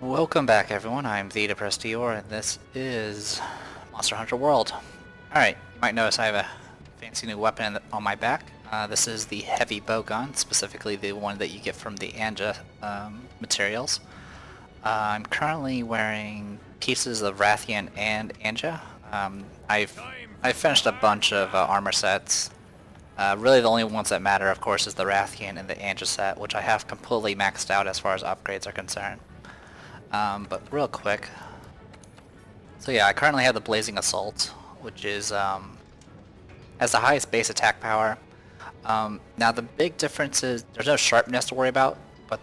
Welcome back everyone, I'm the Depressed Eeyore, and this is Monster Hunter World. Alright, you might notice I have a fancy new weapon on my back. This is the heavy bowgun, specifically the one that you get from the Anja materials. I'm currently wearing pieces of Rathian and Anja. I've finished a bunch of armor sets. Really the only ones that matter, of course, is the Rathian and the Anja set, which I have completely maxed out as far as upgrades are concerned. But real quick, so yeah, I currently have the Blazing Assault, which is has the highest base attack power. Now the big difference is there's no sharpness to worry about, but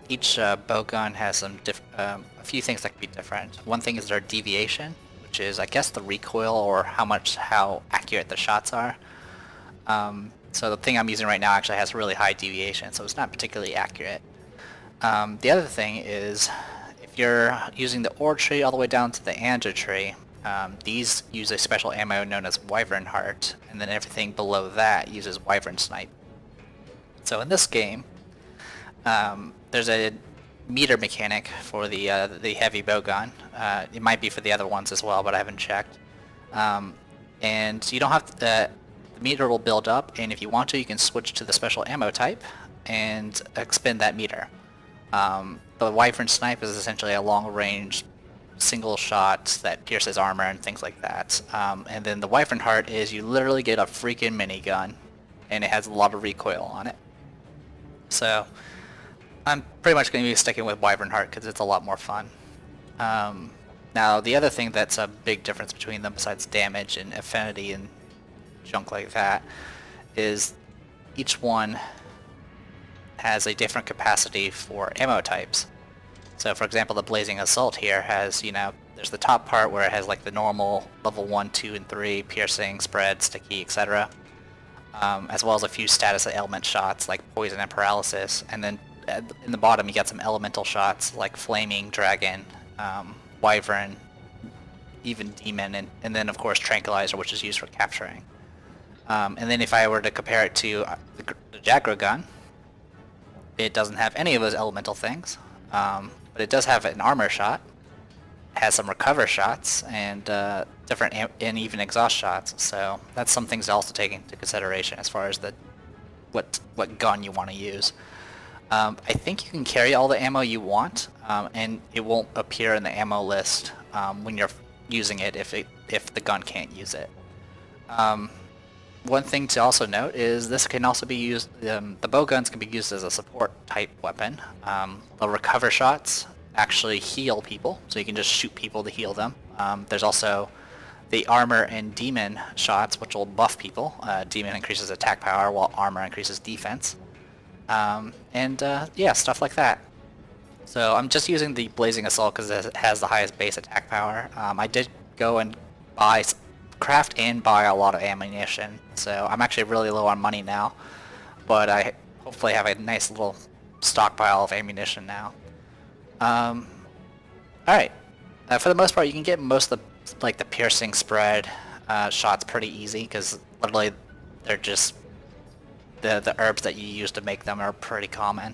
each bowgun has a few things that can be different. One thing is their deviation, which is I guess the recoil or how accurate the shots are. So the thing I'm using right now actually has really high deviation, so it's not particularly accurate. The other thing is, if you're using the ore tree all the way down to the Anja tree, these use a special ammo known as Wyvern Heart, and then everything below that uses Wyvern Snipe. So in this game, there's a meter mechanic for the heavy bowgun. It might be for the other ones as well, but I haven't checked. And you don't have to, the meter will build up, and if you want to, you can switch to the special ammo type and expend that meter. The Wyvern Snipe is essentially a long-range single shot that pierces armor and things like that. And then the Wyvern Heart is you literally get a freaking minigun, and it has a lot of recoil on it. So I'm pretty much going to be sticking with Wyvern Heart because it's a lot more fun. Now the other thing that's a big difference between them besides damage and affinity and junk like that is each one has a different capacity for ammo types. So for example, the Blazing Assault here has, there's the top part where it has like the normal level 1, 2, and 3 piercing, spread, sticky, etc. As well as a few status element shots like poison and paralysis, and then in the bottom you got some elemental shots like flaming, dragon, wyvern, even demon, and then of course tranquilizer, which is used for capturing. And then if I were to compare it to the Jagra gun, it doesn't have any of those elemental things, but it does have an armor shot, has some recover shots, and different and even exhaust shots. So that's some things to also take into consideration as far as what gun you want to use. I think you can carry all the ammo you want, and it won't appear in the ammo list when you're using it if the gun can't use it. One thing to also note is this can also be used, the bowguns can be used as a support type weapon. The recover shots actually heal people, so you can just shoot people to heal them. There's also the armor and demon shots, which will buff people. Demon increases attack power while armor increases defense. Yeah, stuff like that. So I'm just using the Blazing Assault because it has the highest base attack power. I did go and craft and buy a lot of ammunition, so I'm actually really low on money now, but I hopefully have a nice little stockpile of ammunition now. Alright, for the most part you can get most of the piercing spread shots pretty easy, because literally they're just the herbs that you use to make them are pretty common.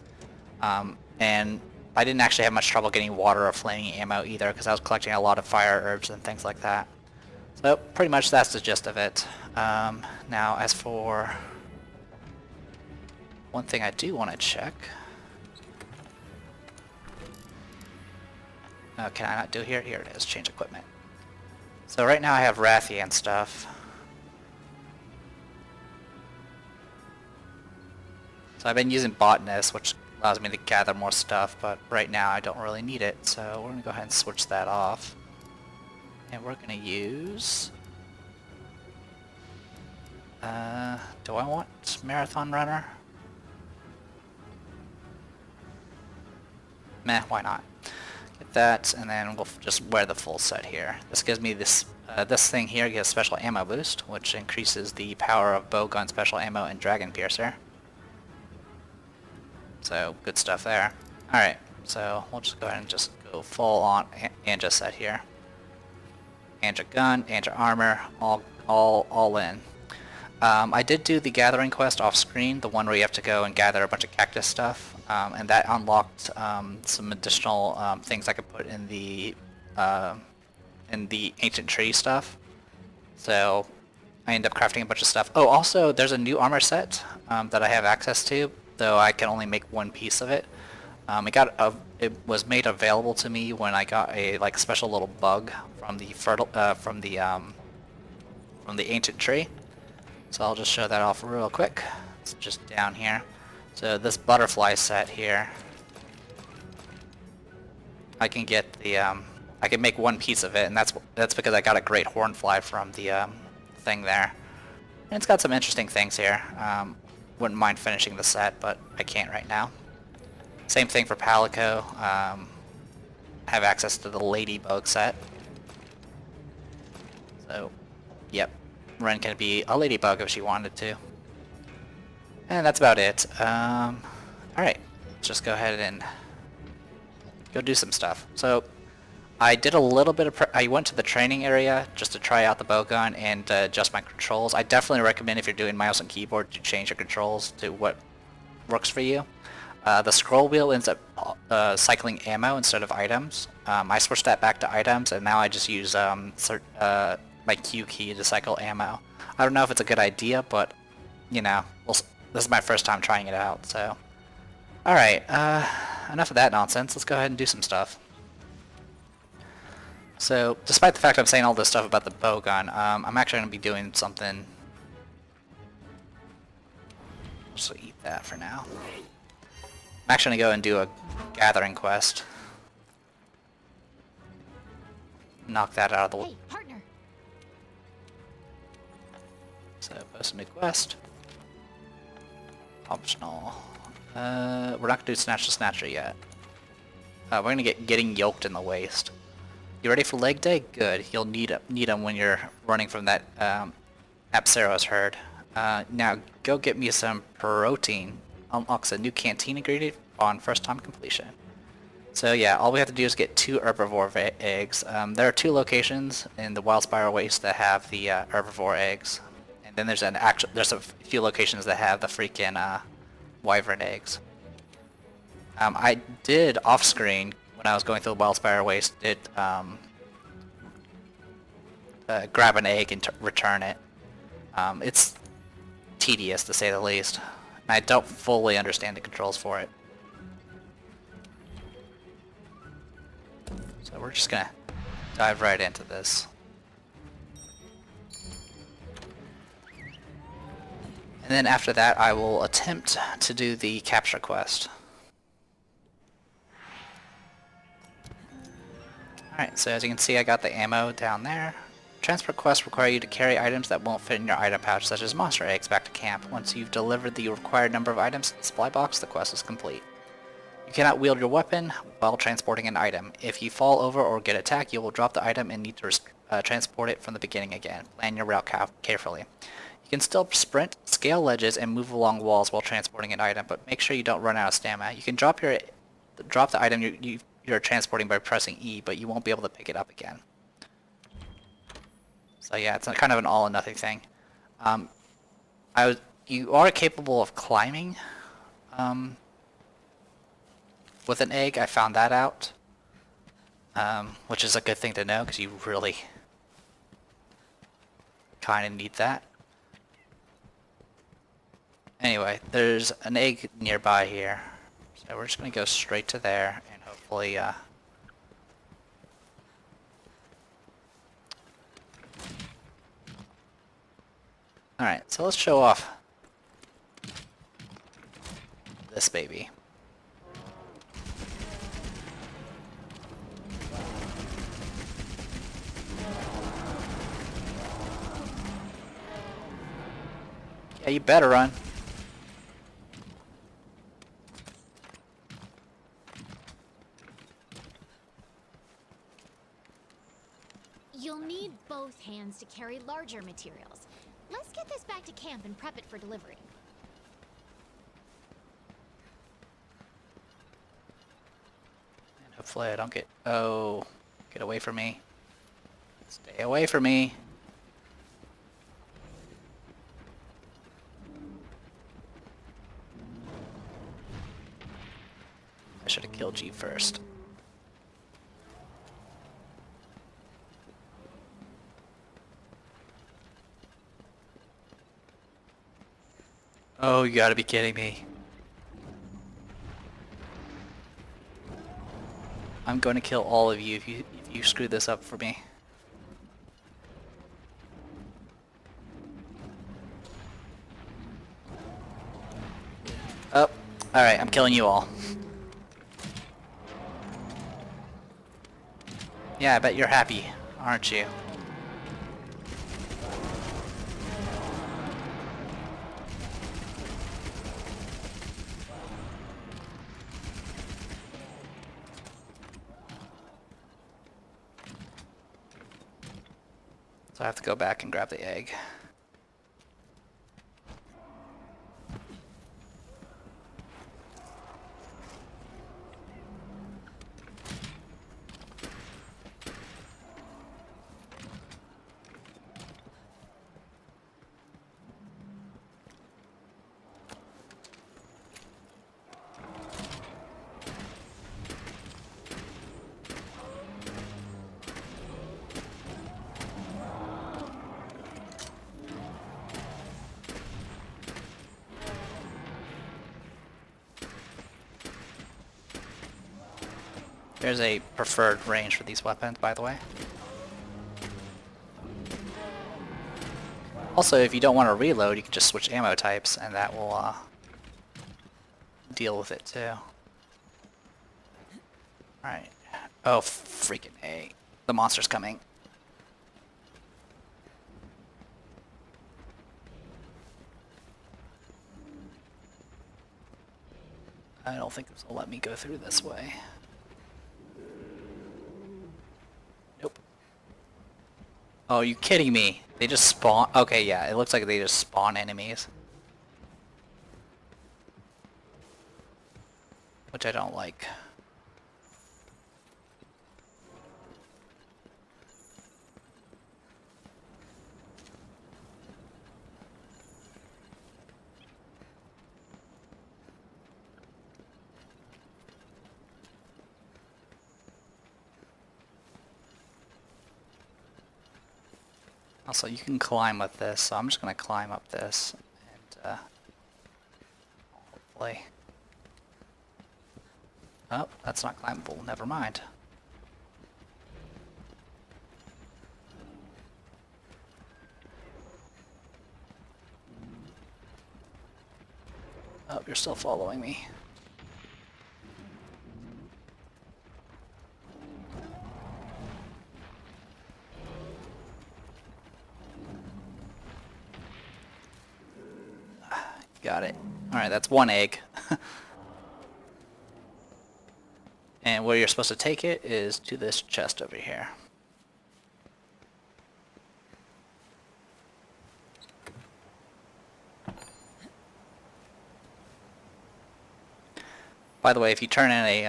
And I didn't actually have much trouble getting water or flaming ammo either, because I was collecting a lot of fire herbs and things like that. So pretty much that's the gist of it. Now as for one thing I do want to check. Can I not do here? Here it is, change equipment. So right now I have Rathian stuff. So I've been using Botanist, which allows me to gather more stuff, but right now I don't really need it, so we're going to go ahead and switch that off. And we're going to use... do I want Marathon Runner? Meh, why not? Get that, and then we'll just wear the full set here. This gives me this thing here gives special ammo boost, which increases the power of bowgun special ammo and dragon piercer. So, good stuff there. Alright, so we'll just go ahead and just go full on Anja set here. Anja gun, Anja armor, all in. I did do the gathering quest off screen, the one where you have to go and gather a bunch of cactus stuff, and that unlocked some additional things I could put in the ancient tree stuff. So I ended up crafting a bunch of stuff. Oh, also there's a new armor set that I have access to, though I can only make one piece of it. It was made available to me when I got a like special little bug from the ancient tree. So I'll just show that off real quick. It's just down here. So this butterfly set here, I can get the I can make one piece of it, and that's because I got a great hornfly from the thing there. And it's got some interesting things here. Wouldn't mind finishing the set, but I can't right now. Same thing for Palico. Have access to the Ladybug set. So, yep. Ren can be a ladybug if she wanted to. And that's about it. Alright, let's just go ahead and go do some stuff. So, I did a little bit of I went to the training area just to try out the bowgun and adjust my controls. I definitely recommend if you're doing mouse and keyboard to change your controls to what works for you. The scroll wheel ends up cycling ammo instead of items. I switched that back to items, and now I just use my Q key to cycle ammo. I don't know if it's a good idea, but you know, this is my first time trying it out, so. Alright, enough of that nonsense. Let's go ahead and do some stuff. So, despite the fact I'm saying all this stuff about the bowgun, I'm actually going to be doing something. Just eat that for now. I'm actually going to go and do a gathering quest. Knock that out of the way. Hey, partner. So, post a new quest. Optional. We're not going to do Snatch the Snatcher yet. We're going to get Getting Yoked in the Waist. You ready for leg day? Good. You'll need them when you're running from that Apsaros herd. Now, go get me some protein. Unlocks a new canteen ingredient on first time completion. So yeah, all we have to do is get 2 herbivore eggs. There are 2 locations in the Wild Spiral Waste that have the herbivore eggs, and then there's a few locations that have the freaking wyvern eggs. I did off screen when I was going through the Wild Spiral Waste. Grab an egg and return it. It's tedious to say the least. I don't fully understand the controls for it. So we're just gonna dive right into this. And then after that I will attempt to do the capture quest. Alright, so as you can see I got the ammo down there. Transport quests require you to carry items that won't fit in your item pouch, such as monster eggs, back to camp. Once you've delivered the required number of items in the supply box, the quest is complete. You cannot wield your weapon while transporting an item. If you fall over or get attacked, you will drop the item and need to transport it from the beginning again. Plan your route carefully. You can still sprint, scale ledges, and move along walls while transporting an item, but make sure you don't run out of stamina. You can drop the item you're transporting by pressing E, but you won't be able to pick it up again. So yeah, it's kind of an all or nothing thing. You are capable of climbing with an egg. I found that out, which is a good thing to know because you really kind of need that. Anyway, there's an egg nearby here, so we're just going to go straight to there and hopefully Alright, so let's show off this baby. Yeah, you better run. You'll need both hands to carry larger materials. Let's get this back to camp and prep it for delivery. And hopefully I don't get... Oh, get away from me. Stay away from me. first. Oh, you gotta be kidding me. I'm going to kill all of you if you screw this up for me. Oh, alright, I'm killing you all. Yeah, I bet you're happy, aren't you? So I have to go back and grab the egg. There's a preferred range for these weapons, by the way. Also, if you don't want to reload, you can just switch ammo types, and that will deal with it too. Alright. Oh, freaking A. The monster's coming. I don't think this will let me go through this way. Nope. Oh, you kidding me? They just spawn? Okay, yeah, it looks like they just spawn enemies. Which I don't like. Also, you can climb with this, so I'm just gonna climb up this and hopefully. Oh, that's not climbable. Never mind. Oh, you're still following me. Got it. Alright, that's one egg. And where you're supposed to take it is to this chest over here. By the way, if you turn in a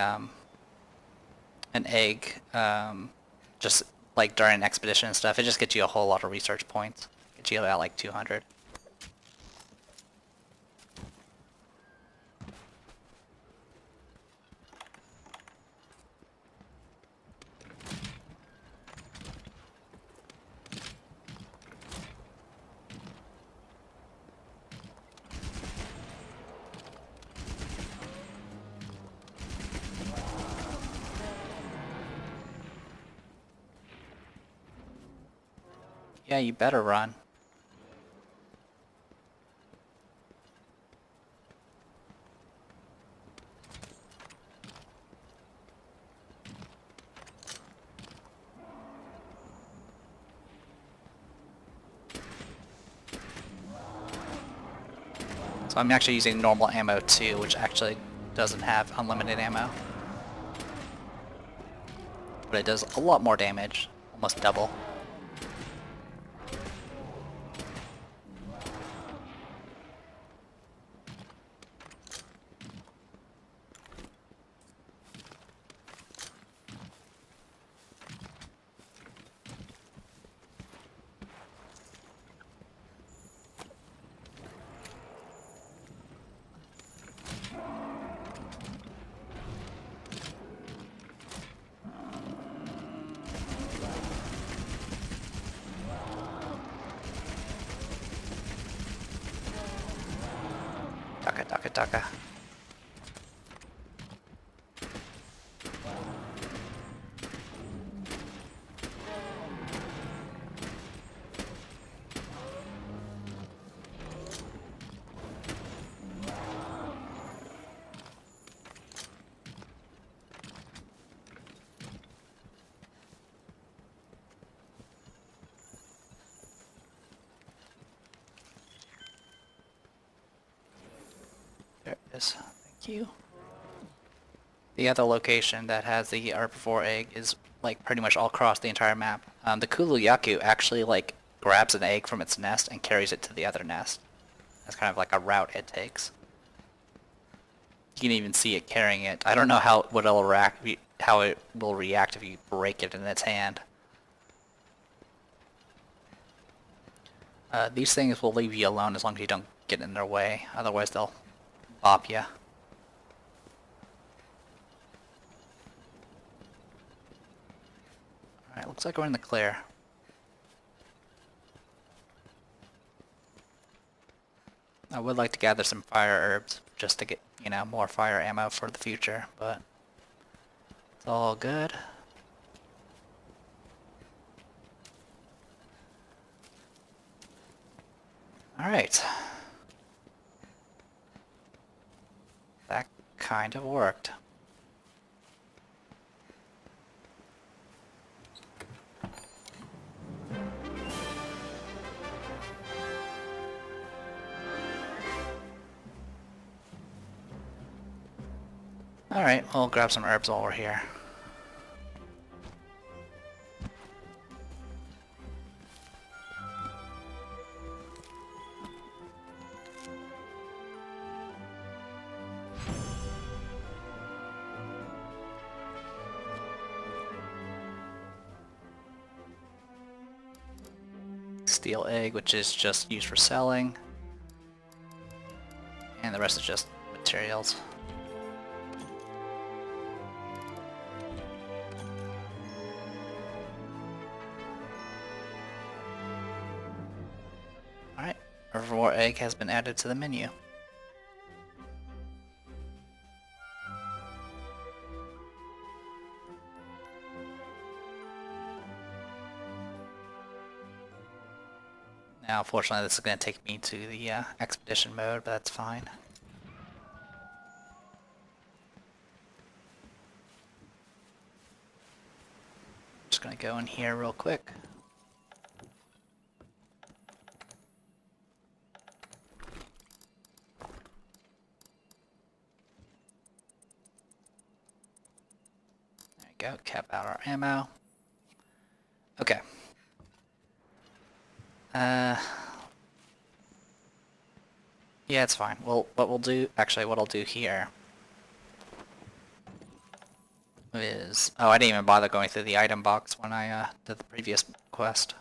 an egg, just like during an expedition and stuff, it just gets you a whole lot of research points. Gets you about like 200. Yeah, you better run. So I'm actually using normal ammo too, which actually doesn't have unlimited ammo. But it does a lot more damage, almost double. Taka. There it is. Thank you. The other location that has the herbivore egg is like pretty much all across the entire map. The Kulu-Yaku actually like grabs an egg from its nest and carries it to the other nest. That's kind of like a route it takes. You can even see it carrying it. I don't know how how it will react if you break it in its hand. These things will leave you alone as long as you don't get in their way. Otherwise they'll bop you. Alright, looks like we're in the clear. I would like to gather some fire herbs just to get, you know, more fire ammo for the future, but it's all good. Alright. That kind of worked. Alright, we'll grab some herbs while we're here. Steel egg, which is just used for selling. And the rest is just materials. Alright, herbivore egg has been added to the menu. Now, unfortunately, this is going to take me to the expedition mode, but that's fine. Just going to go in here real quick. There we go, cap out our ammo. Okay. Yeah, it's fine. Well, what I'll do here is... Oh, I didn't even bother going through the item box when I did the previous quest.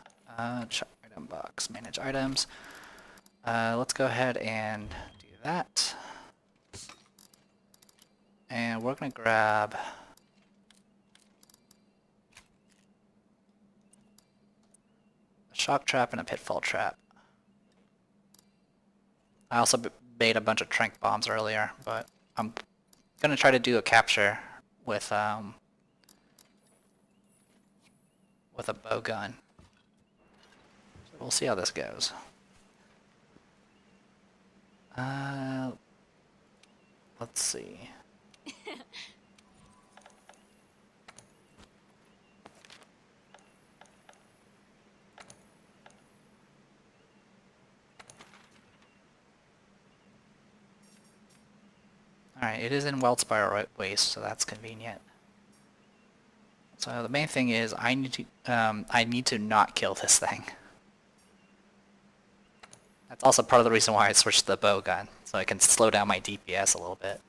Check item box, manage items. Let's go ahead and do that. And we're gonna grab... a shock trap and a pitfall trap. I also made a bunch of trank bombs earlier, but I'm gonna try to do a capture with a bow gun. So we'll see how this goes. Let's see. Alright, it is in Weldspire Waste, so that's convenient. So the main thing is I need to not kill this thing. That's also part of the reason why I switched to the bow gun, so I can slow down my DPS a little bit.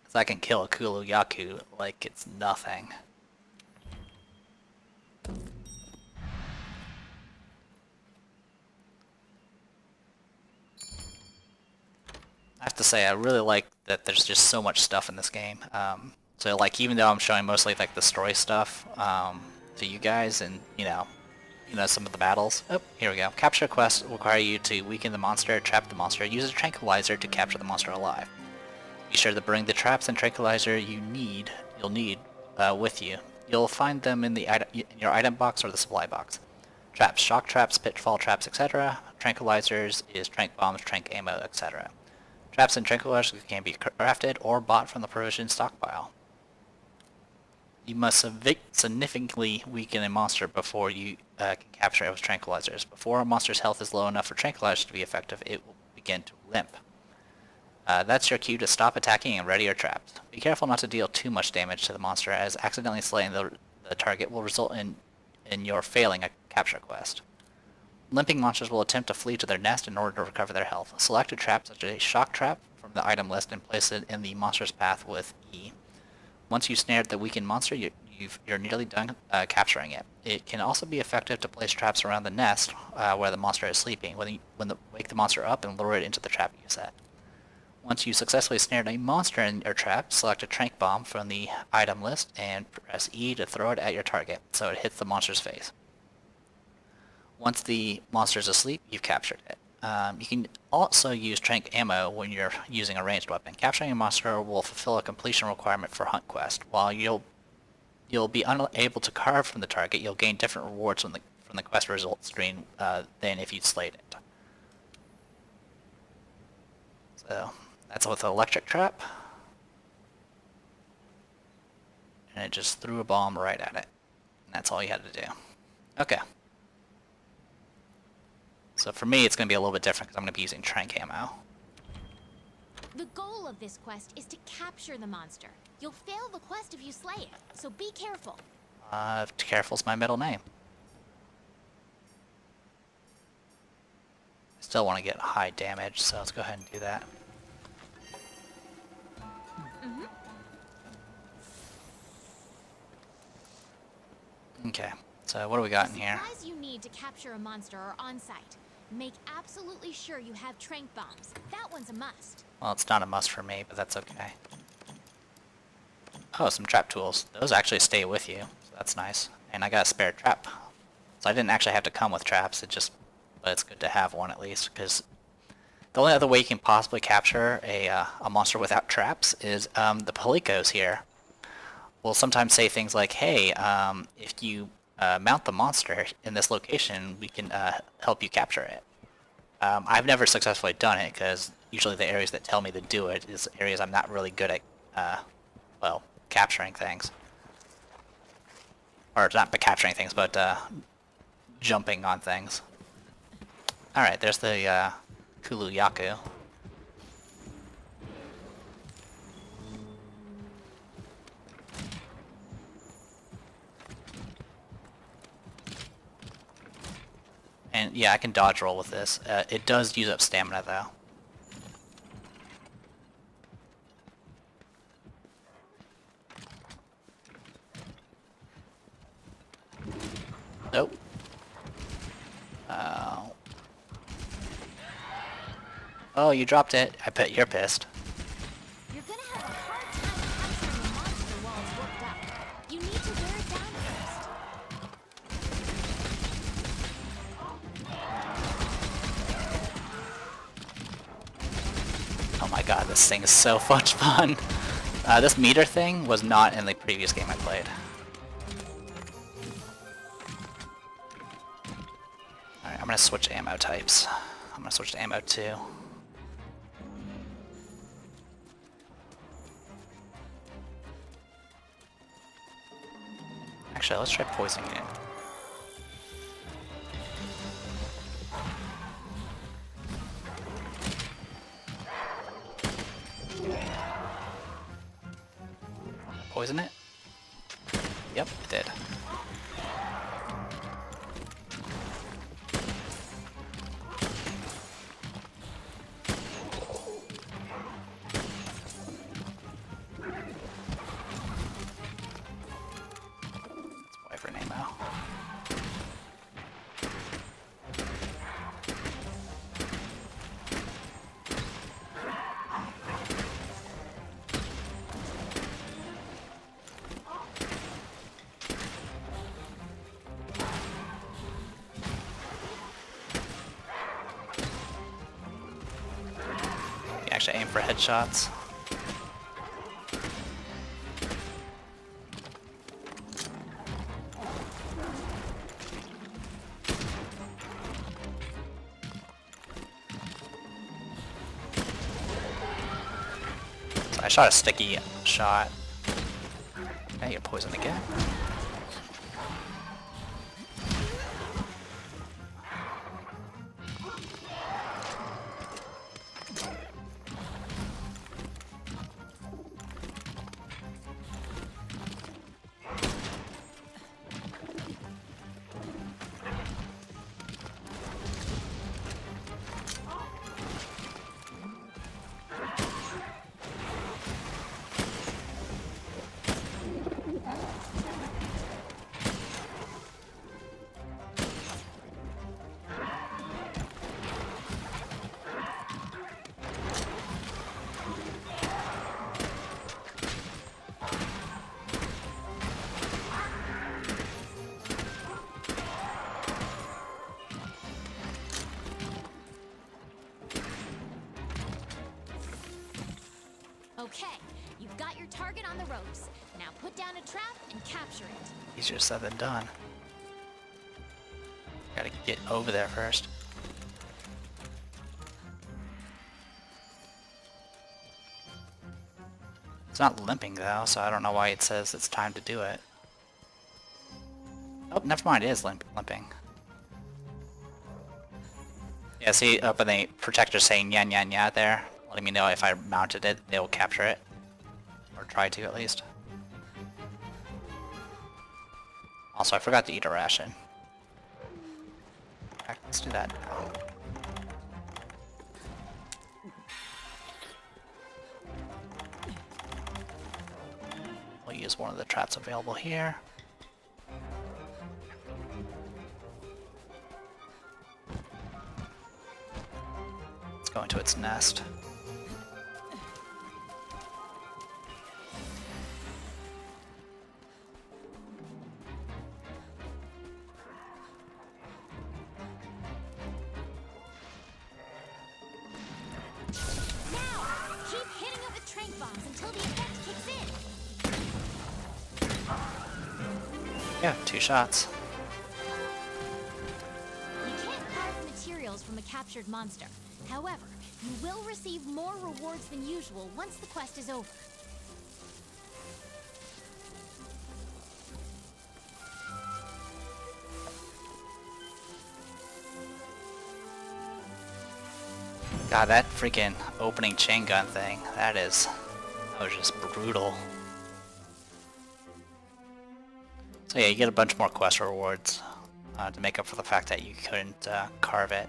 Because I can kill a Kulu-Yaku like it's nothing. I have to say, I really like that there's just so much stuff in this game. So like, even though I'm showing mostly like the story stuff to you guys, and you know, some of the battles. Oh, here we go. Capture quests require you to weaken the monster, trap the monster, use a tranquilizer to capture the monster alive. Be sure to bring the traps and tranquilizer you'll need with you. You'll find them in your item box or the supply box. Traps, shock traps, pitfall traps, etc. Tranquilizers is trank bombs, trank ammo, etc. Traps and tranquilizers can be crafted or bought from the provision stockpile. You must significantly weaken a monster before you can capture it with tranquilizers. Before a monster's health is low enough for tranquilizers to be effective, it will begin to limp. That's your cue to stop attacking and ready your traps. Be careful not to deal too much damage to the monster, as accidentally slaying the target will result in your failing a capture quest. Limping monsters will attempt to flee to their nest in order to recover their health. Select a trap such as a shock trap from the item list and place it in the monster's path with E. Once you've snared the weakened monster, you're nearly done capturing it. It can also be effective to place traps around the nest where the monster is sleeping. Wake the monster up and lure it into the trap you set. Once you successfully snared a monster in your trap, select a trank bomb from the item list and press E to throw it at your target so it hits the monster's face. Once the monster is asleep, you've captured it. You can also use trank ammo when you're using a ranged weapon. Capturing a monster will fulfill a completion requirement for Hunt Quest. While you'll be unable to carve from the target, you'll gain different rewards from the quest results screen than if you'd slayed it. So that's with the electric trap. And it just threw a bomb right at it. And that's all you had to do. Okay. So for me, it's going to be a little bit different because I'm going to be using trank ammo. The goal of this quest is to capture the monster. You'll fail the quest if you slay it, so be careful. Careful's my middle name. I still want to get high damage, so let's go ahead and do that. Okay, so what do we got in here? The supplies you need to capture a monster are on site. Make absolutely sure you have trank bombs. That one's a must. Well, it's not a must for me, but that's okay. Oh, some trap tools. Those actually stay with you, so that's nice. And I got a spare trap. So I didn't actually have to come with traps, but it's good to have one at least, because the only other way you can possibly capture a monster without traps is the Palicos here will sometimes say things like, hey, if you mount the monster in this location, we can help you capture it. I've never successfully done it because usually the areas that tell me to do it is areas I'm not really good at, capturing things. Or not capturing things, but jumping on things. Alright, there's the Kulu Yaku. And yeah, I can dodge roll with this. It does use up stamina though. Nope. Oh, you dropped it. I bet you're pissed. You're gonna have a hard time capturing a monster while it's worked up. You need to wear it down first. Oh my god, this thing is so much fun. This meter thing was not in the previous game I played. Alright, I'm gonna switch ammo types. I'm gonna switch to ammo 2. Actually, let's try poisoning it. Poison it? Yep, it did. Let's wait for an ammo. actually aim for headshots. So I shot a sticky shot. Now you're poisoned again. Okay, you've got your target on the ropes. Now put down a trap and capture it. Easier said than done. Gotta get over there first. It's not limping though, so I don't know why it says it's time to do it. Oh, never mind, it is limping. Yeah, see up in the protector saying nya nya nya there, letting me know if I mounted it, it will capture it. Or try to at least. Also, I forgot to eat a ration. In fact, let's do that now. We'll use one of the traps available here. Let's go into its nest. Yeah, 2 shots. You can't carve materials from a captured monster. However, you will receive more rewards than usual once the quest is over. God, that freaking opening chain gun thing, that was just brutal. So yeah, you get a bunch more quest rewards to make up for the fact that you couldn't carve it.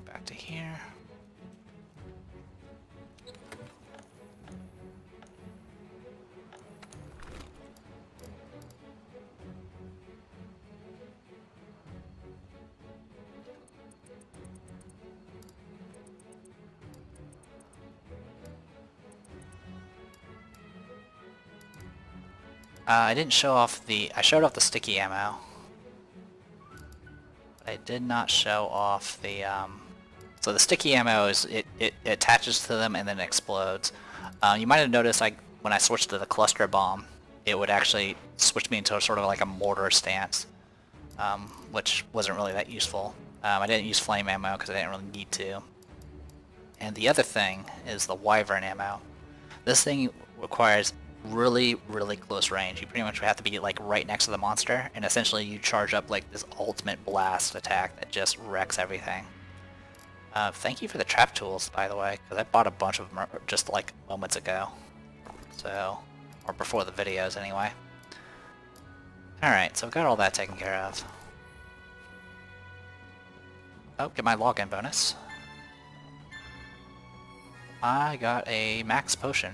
Back to here. I didn't show off I showed off the sticky ammo. But I did not show off the, so the sticky ammo is, it attaches to them and then explodes. You might have noticed when I switched to the cluster bomb, it would actually switch me into sort of like a mortar stance, which wasn't really that useful. I didn't use flame ammo because I didn't really need to. And the other thing is the wyvern ammo. This thing requires really, really close range. You pretty much have to be like right next to the monster, and essentially you charge up like this ultimate blast attack that just wrecks everything. Thank you for the trap tools, by the way, because I bought a bunch of them just like moments ago. So, or before the videos anyway. Alright, so I've got all that taken care of. Oh, get my login bonus. I got a max potion.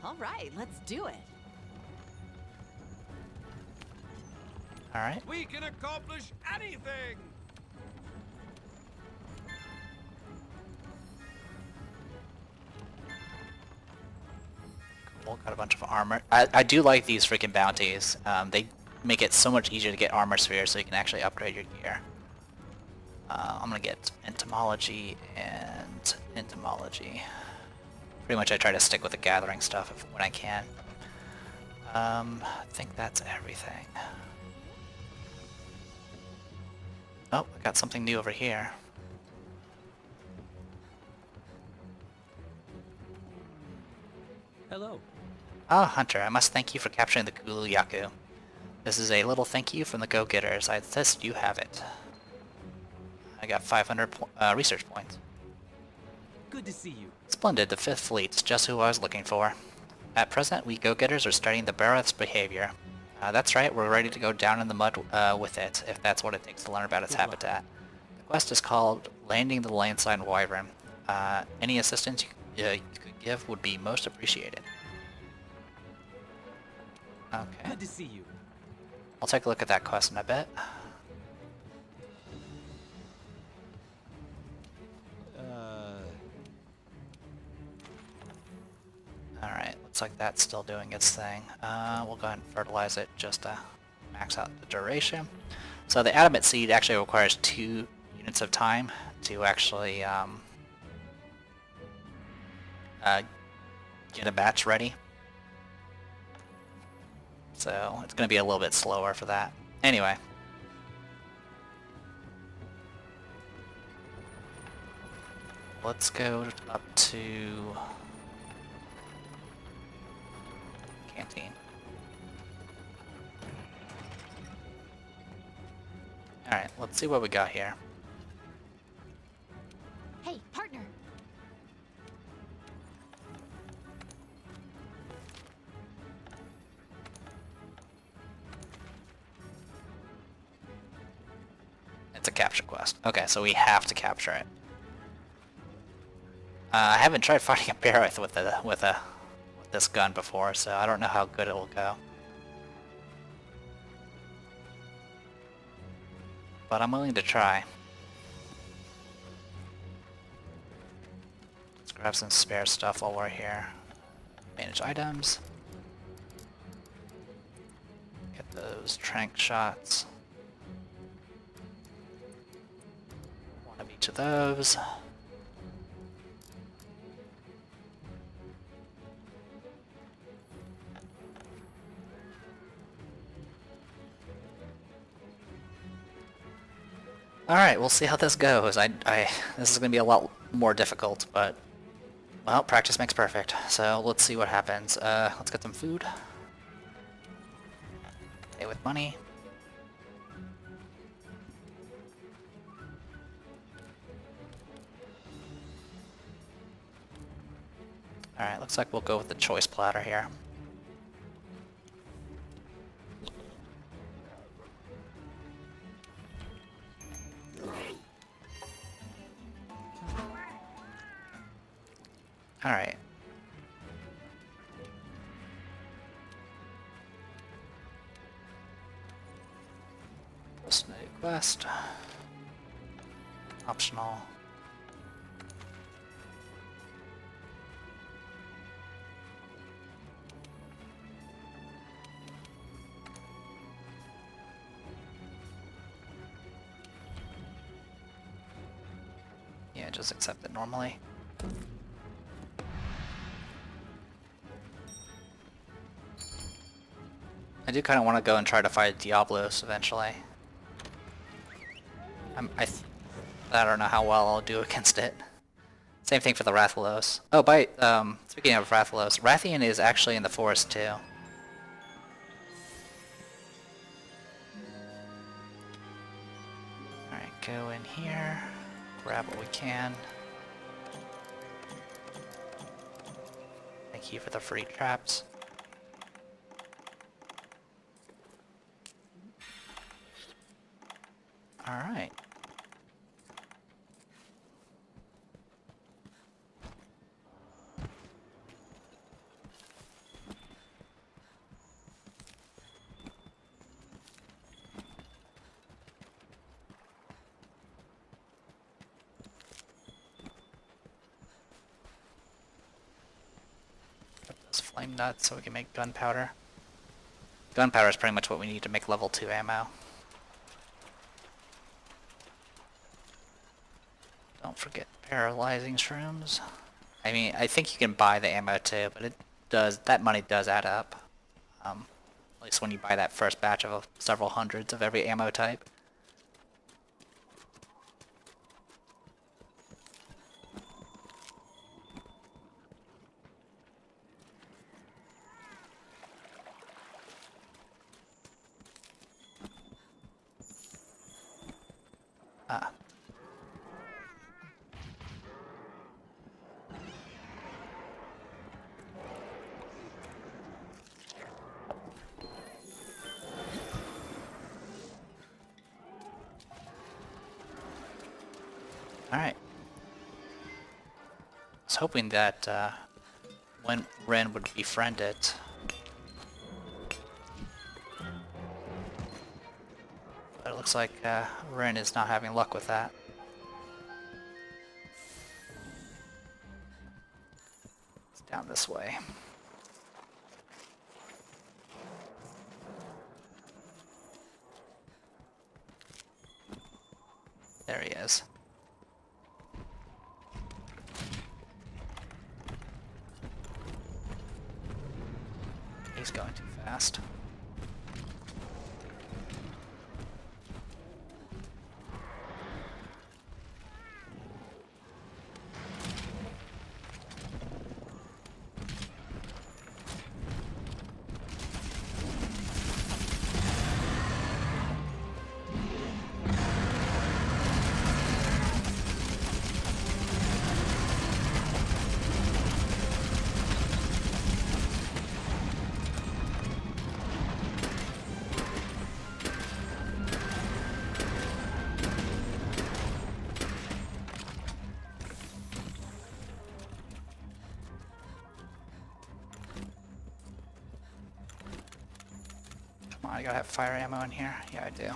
All right, let's do it. Alright. We can accomplish anything! Cool, got a bunch of armor. I do like these freaking bounties. They make it so much easier to get armor spheres so you can actually upgrade your gear. I'm gonna get entomology and entomology. Pretty much I try to stick with the gathering stuff when I can. I think that's everything. Oh, I got something new over here. Hello. Ah, Hunter, I must thank you for capturing the Gulu Yaku. This is a little thank you from the go-getters. I insist you have it. I got 500 research points. Good to see you. Splendid, the 5th Fleet's just who I was looking for. At present, we go-getters are studying the Barroth's behavior. That's right, we're ready to go down in the mud with it, if that's what it takes to learn about its habitat. The quest is called Landing the Landside Wyvern. Any assistance you could give would be most appreciated. Okay. Good to see you. I'll take a look at that quest in a bit. Alright, looks like that's still doing its thing. We'll go ahead and fertilize it just to max out the duration. So the adamant seed actually requires 2 units of time to actually get a batch ready. So it's going to be a little bit slower for that. Anyway. Let's go up to canteen. Alright, let's see what we got here. Hey, partner. It's a capture quest. Okay, so we have to capture it. I haven't tried fighting a Barroth with this gun before, so I don't know how good it will go. But I'm willing to try. Let's grab some spare stuff while we're here. Manage items. Get those trank shots. One of each of those. Alright, we'll see how this goes. This is going to be a lot more difficult, but, well, practice makes perfect. So let's see what happens. Let's get some food. Pay with money. Alright, looks like we'll go with the choice platter here. Alright. Post new quest. Optional. Yeah, just accept it normally. I do kind of want to go and try to fight Diablos eventually. I don't know how well I'll do against it. Same thing for the Rathalos. Oh, speaking of Rathalos, Rathian is actually in the forest too. Alright, go in here, grab what we can. Thank you for the free traps. Alright. flame nuts so we can make gunpowder. Gunpowder is pretty much what we need to make level 2 ammo. Don't forget paralyzing shrooms. I mean, I think you can buy the ammo too, but that money does add up. At least when you buy that first batch of several hundreds of every ammo type. Ah. Alright. I was hoping that when Ren would befriend it. But it looks like Ren is not having luck with that. It's down this way. There he is. He's going too fast. Come on, I gotta have fire ammo in here. Yeah, I do.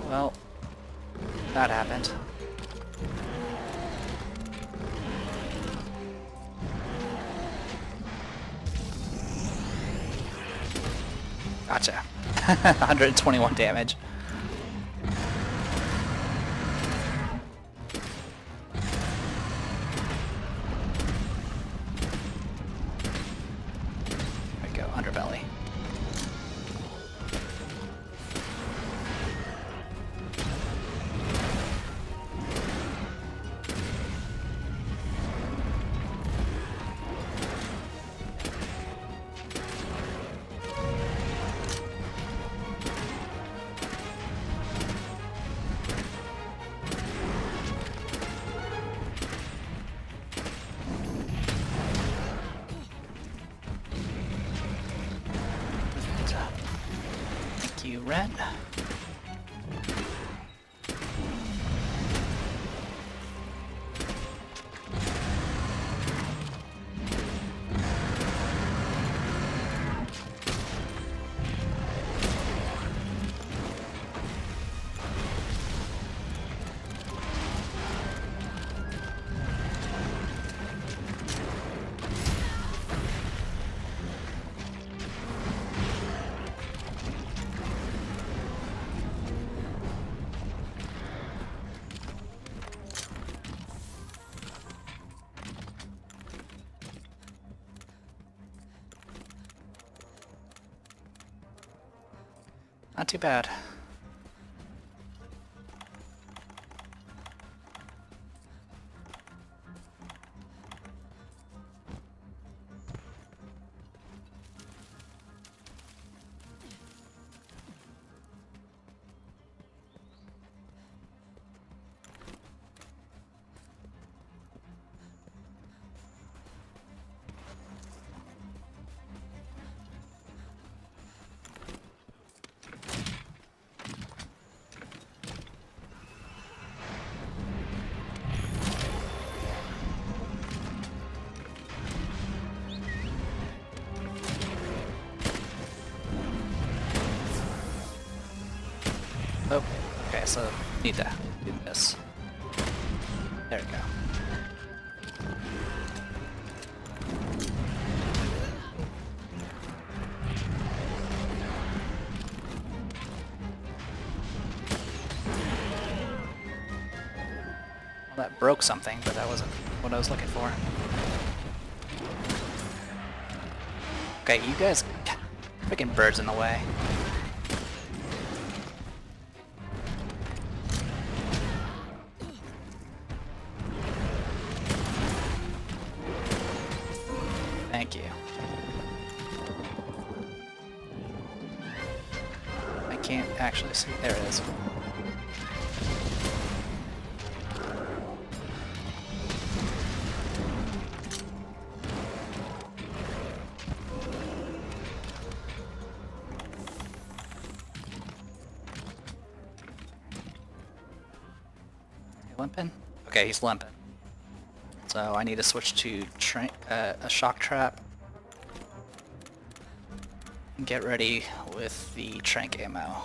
Well, that happened. Gotcha. 121 damage. There we go, underbelly. Thank you, Ren. Not too bad. Okay, so need to do this. There we go. Well, that broke something, but that wasn't what I was looking for. Okay, you guys, freaking birds in the way. Thank you. I can't actually see. There it is. Limping? Okay, he's limping. So I need to switch to a shock trap. And get ready with the trank ammo.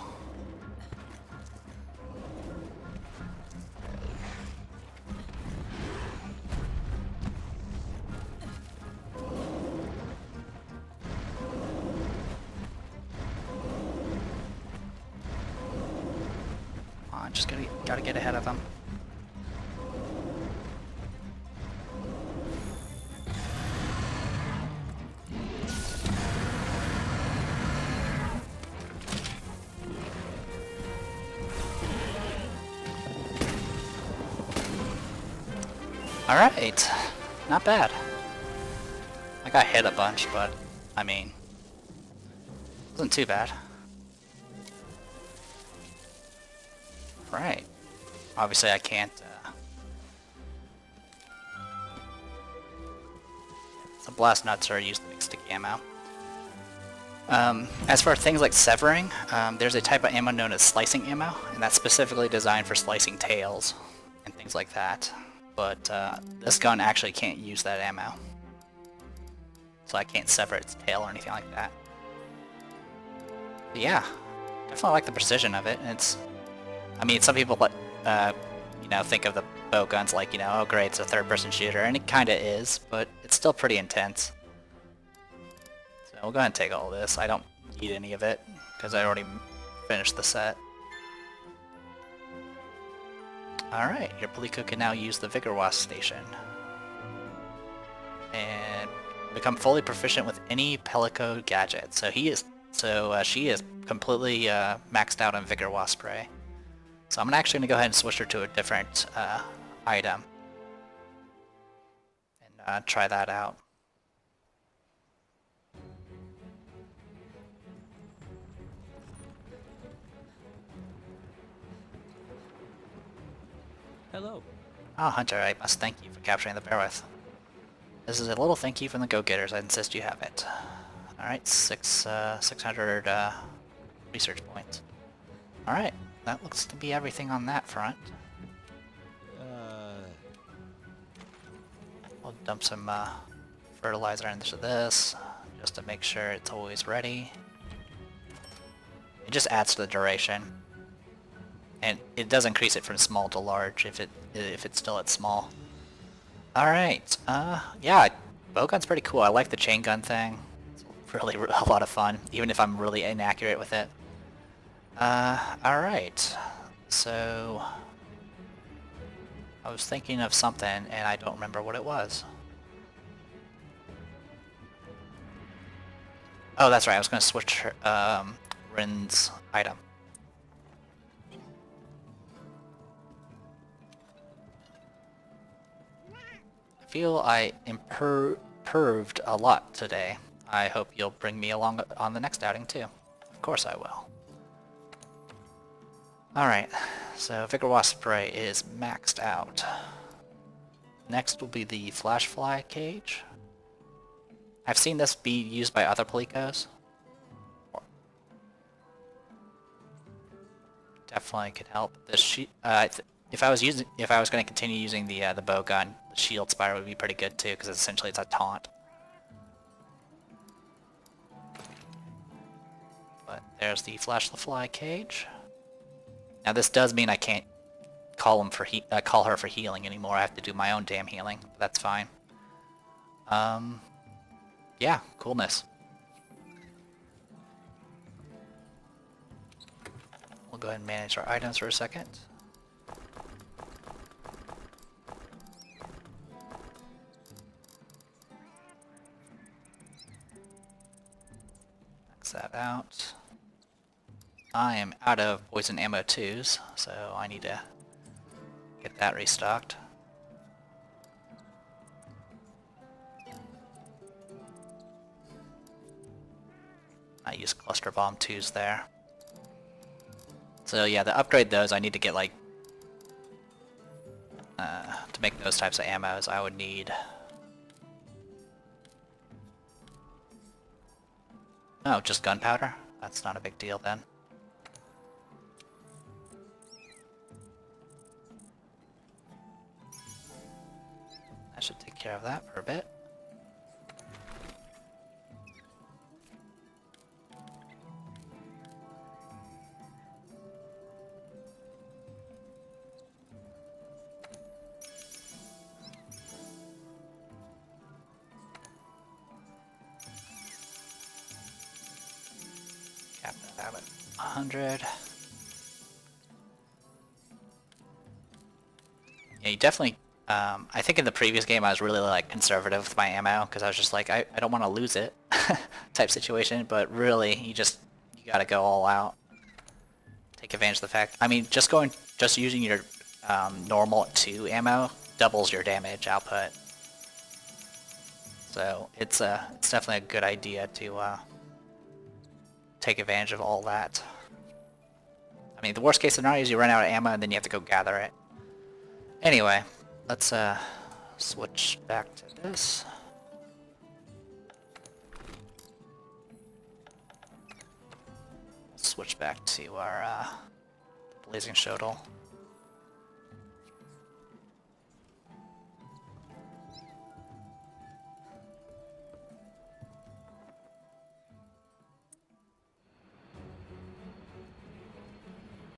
Come on, just gotta get ahead of them. Alright, not bad. I got hit a bunch, but, I mean, wasn't too bad. Right. Obviously I can't, so blast nuts are used to make sticky ammo. As for things like severing, there's a type of ammo known as slicing ammo, and that's specifically designed for slicing tails and things like that. But this gun actually can't use that ammo. So I can't sever its tail or anything like that. But yeah, definitely like the precision of it. And it's, I mean, some people you know, think of the bow guns like, you know, oh great, it's a third-person shooter, and it kinda is, but it's still pretty intense. So we'll go ahead and take all this. I don't need any of it, because I already finished the set. Alright, your Palico can now use the Vigor Wasp station. And become fully proficient with any Palico gadget. So she is completely maxed out on Vigor Wasp spray. So I'm actually going to go ahead and switch her to a different item. And try that out. Hello. Ah, Hunter, I must thank you for capturing the Bearwith. This is a little thank you from the Go-Getters. I insist you have it. Alright, 600 research points. Alright, that looks to be everything on that front. I'll dump some fertilizer into this, just to make sure it's always ready. It just adds to the duration. And it does increase it from small to large if it's still at small. Alright, yeah, bowgun's pretty cool. I like the chain gun thing. It's really a lot of fun, even if I'm really inaccurate with it. Alright, so I was thinking of something and I don't remember what it was. Oh, that's right, I was going to switch Rin's item. I feel I improved a lot today. I hope you'll bring me along on the next outing too. Of course I will. Alright, so Vigor Wasp spray is maxed out. Next will be the Flash Fly cage. I've seen this be used by other Palicos. Definitely could help. This if I was going to continue using the bow gun, the shield spire would be pretty good too, because essentially it's a taunt. But there's the Flash the Fly cage. Now this does mean I can't call call her for healing anymore. I have to do my own damn healing. But that's fine. Yeah, coolness. We'll go ahead and manage our items for a second. Max that out. I am out of poison ammo 2s, so I need to get that restocked. I use cluster bomb 2s there. So yeah, to upgrade those, I need to get like to make those types of ammos, I would need. Oh, just gunpowder? That's not a big deal then. I should take care of that for a bit. Cap that out at 100. Yeah, you definitely I think in the previous game I was really like conservative with my ammo because I was just like I don't want to lose it type situation, but really you gotta go all out. Take advantage of the fact, I mean just using your normal 2 ammo doubles your damage output. So it's definitely a good idea to take advantage of all that. I mean the worst case scenario is you run out of ammo and then you have to go gather it. Anyway, let's switch back to this. Switch back to our blazing shuttle.